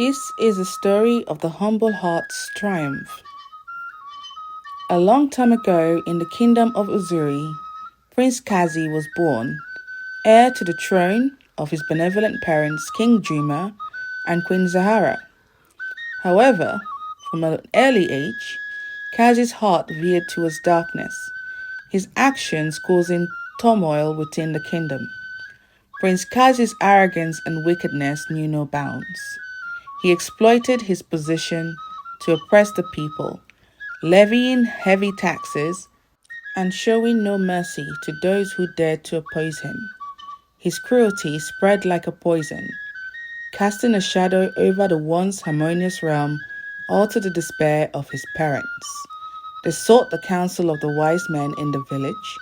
This is a story of the humble heart's triumph. A long time ago in the kingdom of Uzuri, Prince Kazi was born, heir to the throne of his benevolent parents King Juma and Queen Zahara. However, from an early age, Kazi's heart veered towards darkness, his actions causing turmoil within the kingdom. Prince Kazi's arrogance and wickedness knew no bounds. He exploited his position to oppress the people, levying heavy taxes and showing no mercy to those who dared to oppose him. His cruelty spread like a poison, casting a shadow over the once harmonious realm, all to the despair of his parents. They sought the counsel of the wise men in the village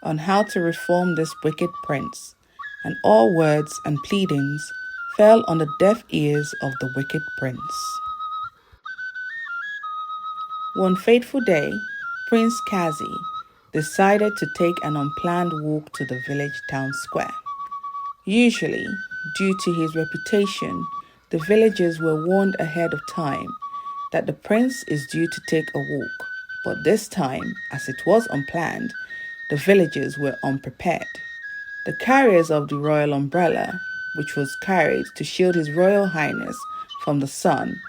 on how to reform this wicked prince, and all words and pleadings fell on the deaf ears of the wicked prince. One fateful day, Prince Kazi decided to take an unplanned walk to the village town square. Usually, due to his reputation, the villagers were warned ahead of time that the prince is due to take a walk. But this time, as it was unplanned, the villagers were unprepared. The carriers of the royal umbrella, which was carried to shield His Royal Highness from the sun,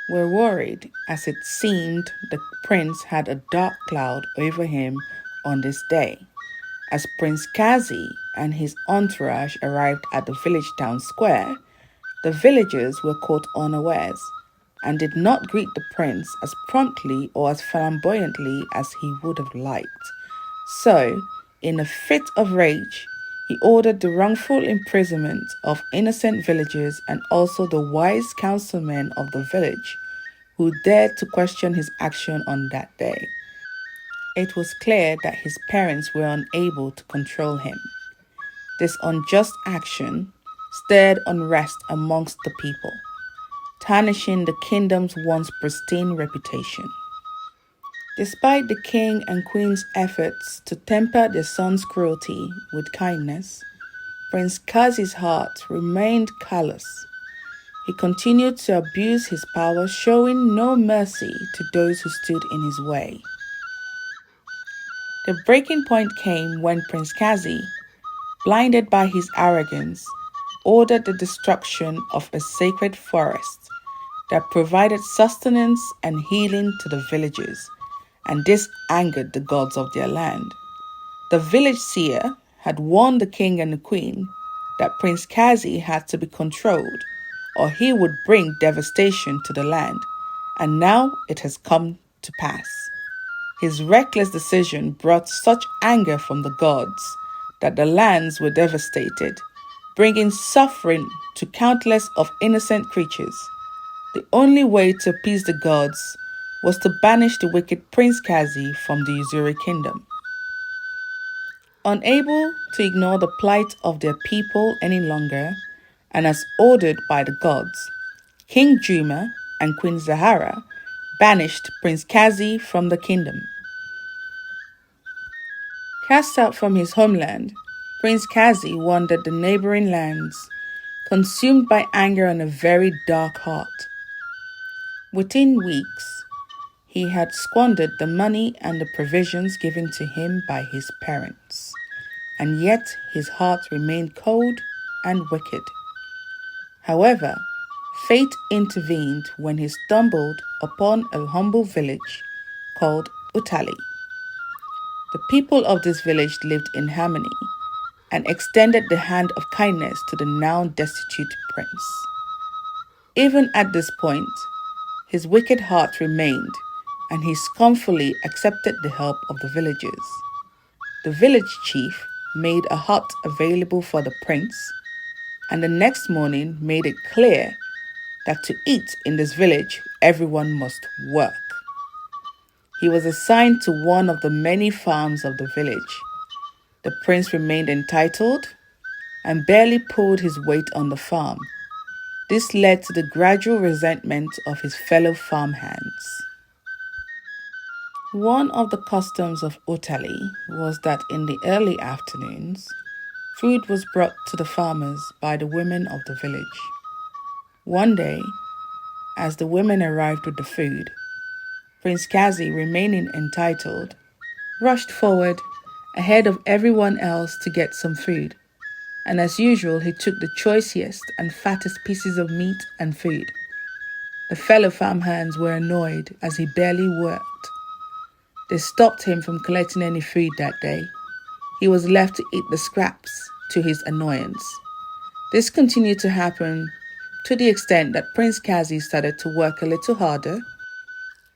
were worried as it seemed the prince had a dark cloud over him on this day. As Prince Kazi and his entourage arrived at the village town square, the villagers were caught unawares and did not greet the prince as promptly or as flamboyantly as he would have liked. So, in a fit of rage, he ordered the wrongful imprisonment of innocent villagers and also the wise councilmen of the village who dared to question his action on that day. It was clear that his parents were unable to control him. This unjust action stirred unrest amongst the people, tarnishing the kingdom's once pristine reputation. Despite the king and queen's efforts to temper their son's cruelty with kindness, Prince Kazi's heart remained callous. He continued to abuse his power, showing no mercy to those who stood in his way. The breaking point came when Prince Kazi, blinded by his arrogance, ordered the destruction of a sacred forest that provided sustenance and healing to the villagers, and this angered the gods of their land. The village seer had warned the king and the queen that Prince Kazi had to be controlled or he would bring devastation to the land, and now it has come to pass. His reckless decision brought such anger from the gods that the lands were devastated, bringing suffering to countless of innocent creatures. The only way to appease the gods was to banish the wicked Prince Kazi from the Uzuri kingdom. Unable to ignore the plight of their people any longer, and as ordered by the gods, King Juma and Queen Zahara banished Prince Kazi from the kingdom. Cast out from his homeland, Prince Kazi wandered the neighboring lands, consumed by anger and a very dark heart. Within weeks, he had squandered the money and the provisions given to him by his parents, and yet his heart remained cold and wicked. However, fate intervened when he stumbled upon a humble village called Utali. The people of this village lived in harmony and extended the hand of kindness to the now destitute prince. Even at this point, his wicked heart remained, and he scornfully accepted the help of the villagers. The village chief made a hut available for the prince, and the next morning made it clear that to eat in this village, everyone must work. He was assigned to one of the many farms of the village. The prince remained entitled and barely pulled his weight on the farm. This led to the gradual resentment of his fellow farmhands. One of the customs of Utali was that in the early afternoons, food was brought to the farmers by the women of the village. One day, as the women arrived with the food, Prince Kazi, remaining entitled, rushed forward ahead of everyone else to get some food, and as usual, he took the choicest and fattest pieces of meat and food. The fellow farmhands were annoyed as he barely worked. They stopped him from collecting any food that day. He was left to eat the scraps to his annoyance. This continued to happen to the extent that Prince Kazi started to work a little harder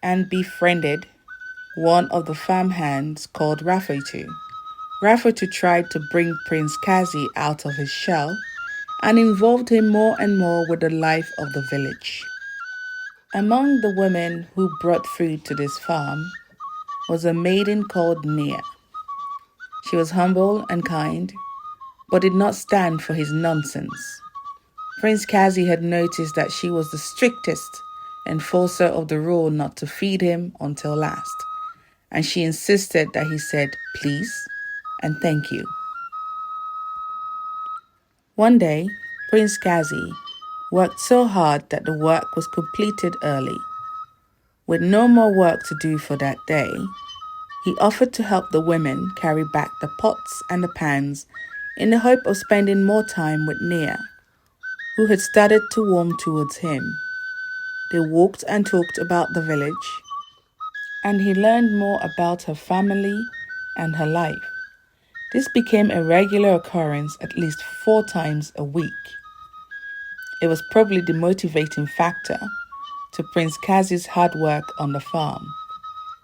and befriended one of the farmhands called Rafatu. Rafatu tried to bring Prince Kazi out of his shell and involved him more and more with the life of the village. Among the women who brought food to this farm was a maiden called Nia. She was humble and kind, but did not stand for his nonsense. Prince Kazi had noticed that she was the strictest enforcer of the rule not to feed him until last, and she insisted that he said please and thank you. One day, Prince Kazi worked so hard that the work was completed early. With no more work to do for that day, he offered to help the women carry back the pots and the pans in the hope of spending more time with Nia, who had started to warm towards him. They walked and talked about the village, and he learned more about her family and her life. This became a regular occurrence at least 4 times a week. It was probably the motivating factor to Prince Kazi's hard work on the farm.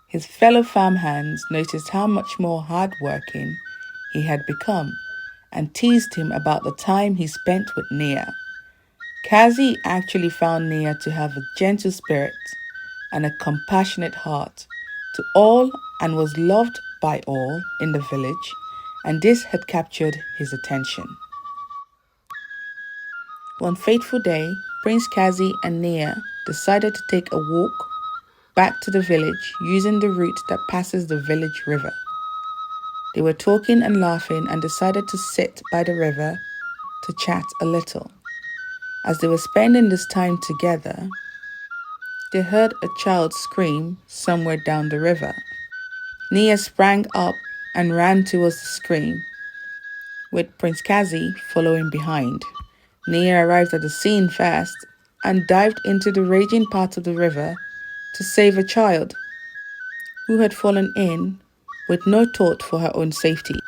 His fellow farmhands noticed how much more hardworking he had become and teased him about the time he spent with Nia. Kazi actually found Nia to have a gentle spirit and a compassionate heart to all and was loved by all in the village, and this had captured his attention. One fateful day, Prince Kazi and Nia decided to take a walk back to the village using the route that passes the village river. They were talking and laughing and decided to sit by the river to chat a little. As they were spending this time together, they heard a child scream somewhere down the river. Nia sprang up and ran towards the scream, with Prince Kazi following behind. Nia arrived at the scene fast and dived into the raging part of the river to save a child who had fallen in with no thought for her own safety.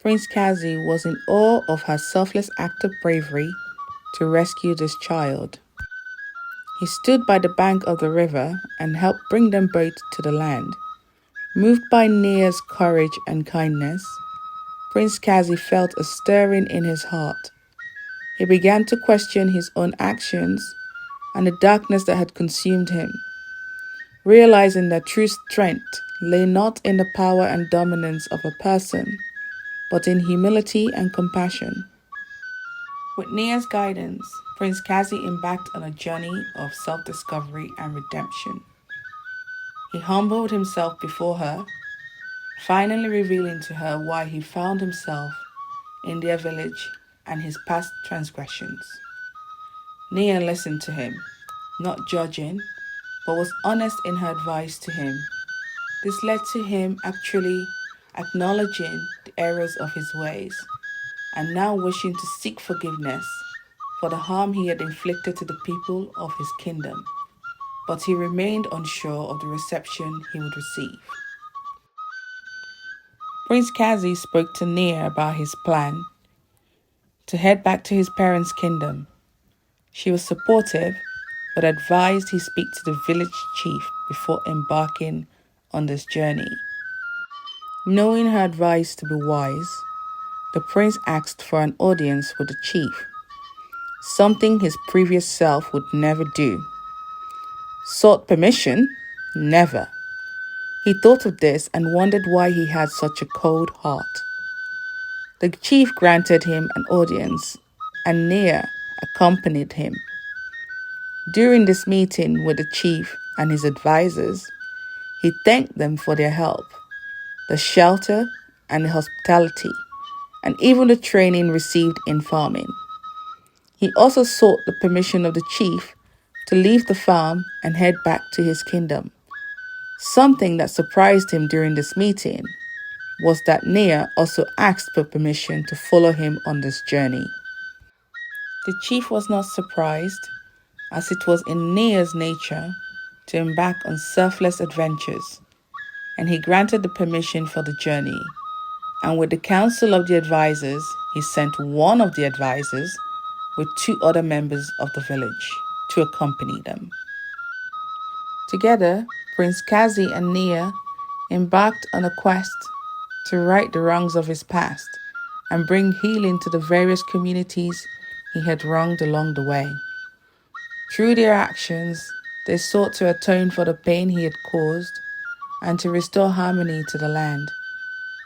Prince Kazi was in awe of her selfless act of bravery to rescue this child. He stood by the bank of the river and helped bring them both to the land. Moved by Nia's courage and kindness, Prince Kazi felt a stirring in his heart. He began to question his own actions and the darkness that had consumed him, realizing that true strength lay not in the power and dominance of a person, but in humility and compassion. With Nia's guidance, Prince Kazi embarked on a journey of self-discovery and redemption. He humbled himself before her, finally revealing to her why he found himself in their village and his past transgressions. Nia listened to him, not judging, but was honest in her advice to him. This led to him actually acknowledging the errors of his ways and now wishing to seek forgiveness for the harm he had inflicted to the people of his kingdom, but he remained unsure of the reception he would receive. Prince Kazi spoke to Nia about his plan to head back to his parents' kingdom. She was supportive, but advised he speak to the village chief before embarking on this journey. Knowing her advice to be wise, the prince asked for an audience with the chief, something his previous self would never do. Sought permission? Never. He thought of this and wondered why he had such a cold heart. The chief granted him an audience, and Nia accompanied him. During this meeting with the chief and his advisors, he thanked them for their help, the shelter and the hospitality, and even the training received in farming. He also sought the permission of the chief to leave the farm and head back to his kingdom. Something that surprised him during this meeting was that Nia also asked for permission to follow him on this journey. The chief was not surprised, as it was in Nia's nature to embark on selfless adventures, and he granted the permission for the journey. And with the council of the advisors, he sent one of the advisors with two other members of the village to accompany them. Together, Prince Kazi and Nia embarked on a quest to right the wrongs of his past and bring healing to the various communities he had wronged along the way. Through their actions, they sought to atone for the pain he had caused and to restore harmony to the land.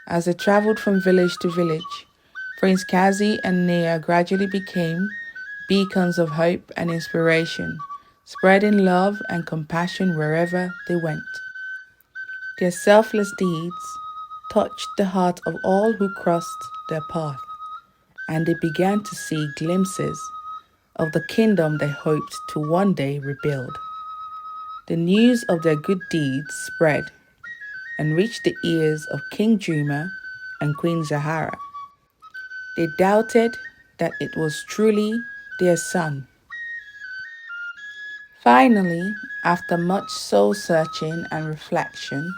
As they traveled from village to village, Prince Kazi and Nia gradually became beacons of hope and inspiration, spreading love and compassion wherever they went. Their selfless deeds touched the heart of all who crossed their path, and they began to see glimpses of the kingdom they hoped to one day rebuild. The news of their good deeds spread and reached the ears of King Juma and Queen Zahara. They doubted that it was truly their son. Finally, after much soul searching and reflection,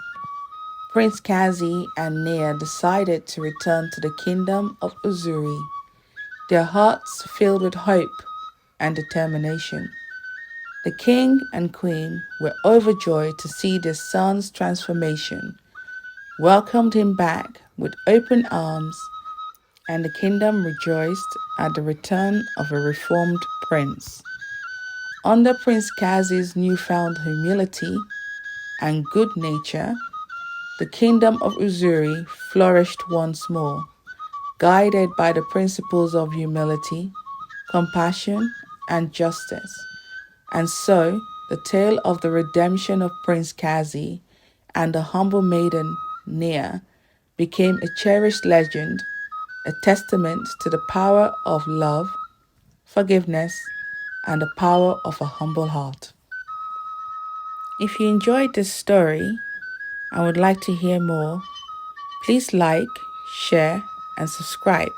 Prince Kazi and Nia decided to return to the kingdom of Uzuri, their hearts filled with hope and determination. The king and queen were overjoyed to see their son's transformation, welcomed him back with open arms, and the kingdom rejoiced at the return of a reformed prince. Under Prince Kazi's newfound humility and good nature, the kingdom of Uzuri flourished once more, guided by the principles of humility, compassion, and justice. And so, the tale of the redemption of Prince Kazi and the humble maiden Nia became a cherished legend, a testament to the power of love, forgiveness, and the power of a humble heart. If you enjoyed this story and would like to hear more, please like, share, and subscribe.